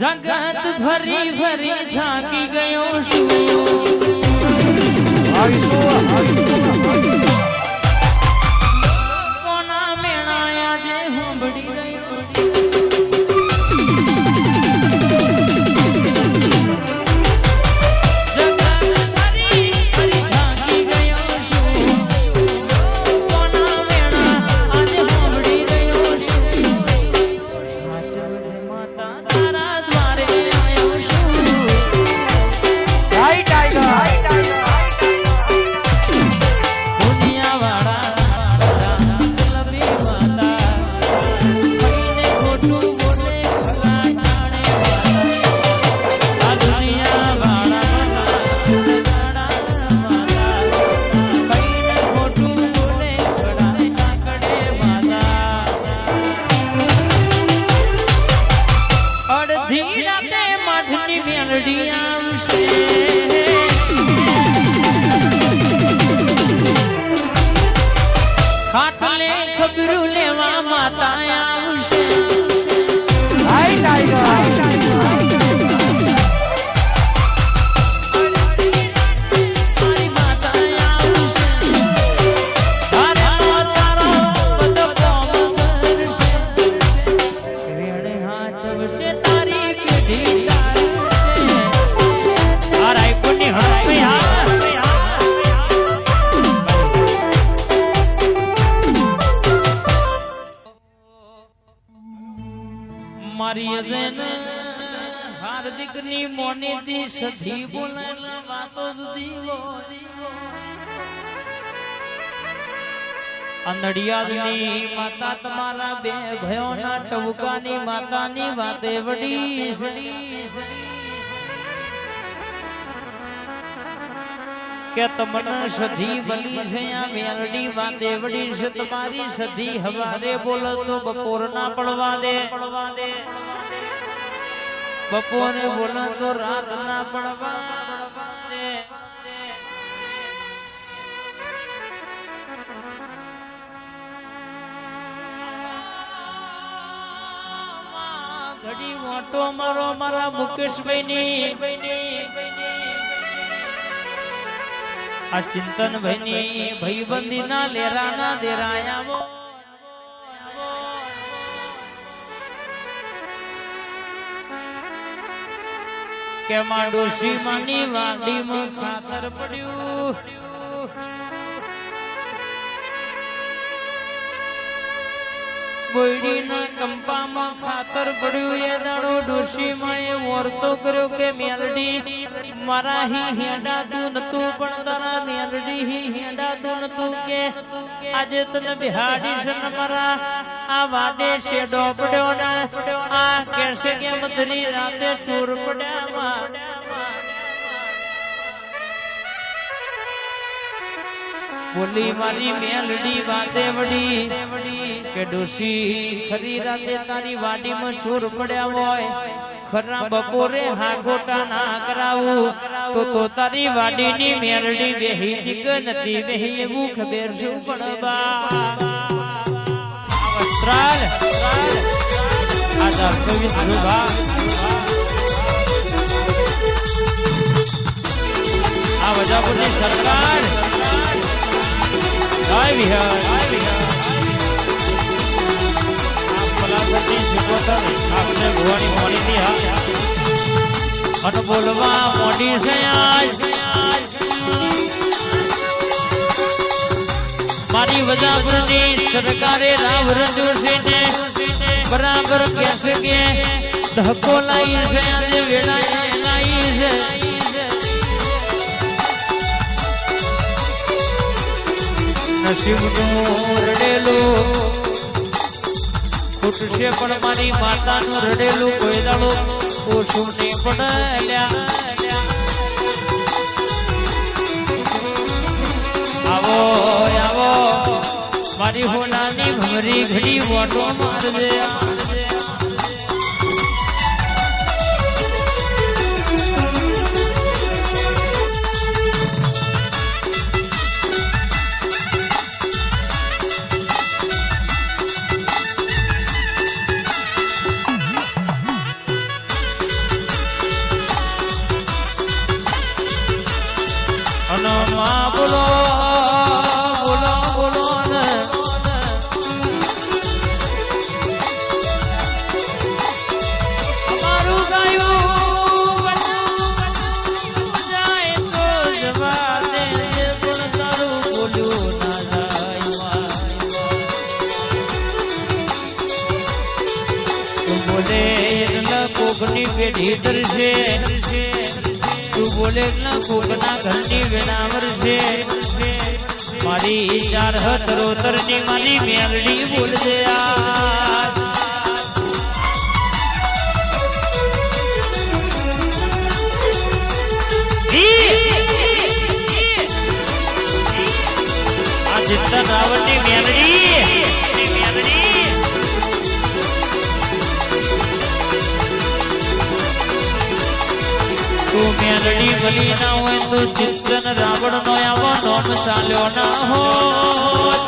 જગત ભરી ભરી થાકી ગયો છું કોના મેળાયા જે સાંભળી રહ્યો છું ખાટલે ખબરું લેવા માતા આવશે મારી અજન હાર્દિક ની મોની થી સધી બોલાયેલા વાતો જુદી અંધડિયાની માતા તમારા બે ભયોના ટવકાની માતાની વાતે વડી કે તમને સધી બલી છે આ મેલડી વાતે વડી છે તમારી સધી હવારે બોલો તો બપોર ના પડવા દે બપોરે બોલો તો રાત ના પડવા દે ઘડી મોટો મારો મારા મુકેશભાઈ ની આ ચિંતન ભાઈની ભાઈબંધી ના લેરાના દેરાયા કે માં ડોશી માની વાડીમાં ખાતર પડ્યું બોયડીના કંપામાં ખાતર પડ્યું એ દાડો ડોશીમાં એ વર્તો કર્યો કે મેલડી મારા હેડા તું નતું પણ તારા મેલડી હેડા તું નતું કે આજે તને બિહાડી છે ને મારા આ વાડે શેડો પડ્યો ને આ કેસે કે મધરી રાતે ચોર પડ્યા બોલી મારી મેલડી વાતે વડી કે ડોશી ખરી રાતે તારી વાડીમાં ચોર પડ્યા હોય ખરા બપોરે હા ગોટા ના કરાવું તો તારી વાડીની મેલડી બેહી દીક નથી બેહી એવું ખબર શું પણ બા વસ્ત્રાલ આધાર 24 રૂભા આ વજાપુરની સરકાર જય વિહાર આપણે ભુવાની મોડી અને બોલવા મોડી છે મારી વજાપુરની સરકારે રાવ રંજુરસિંહને બરાબર કહેશે કે ધક્કો લાવી છે આજે વેળાએ લાવી છે નસીબનું રડેલું ખૂટશે પણ મારી માતાનું રડેલું કોઈ દાડો ઓછું નહીં પડ્યા આવો આવો મારી હોનાની ભમરી ઘડી વોટો મારજે કોકની પેઢી તરશે તું બોલે ના કોકના ઘરની વેણાવર છે મારી ચાર હતરોતરની મારી મેલડી બોલજે ચિંતન રાવણની મેલડી તું મેલડી ભલી ના હોય તો ચિંતન રાવણ નો આવો નોમ ચાલ્યો ના હોય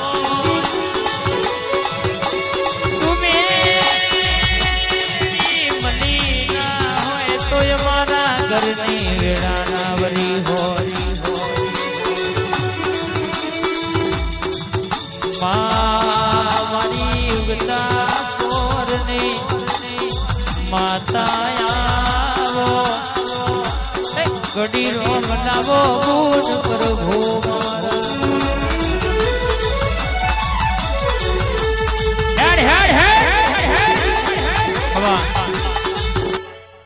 તું ભલી ના હોય તો અમારા ઘરની વેળા ના વરી હોય મારી ઉગતા કોરની માતા આવો ગડીરો બનાવો ગુણ પ્રભુ હેડ હેડ હેડ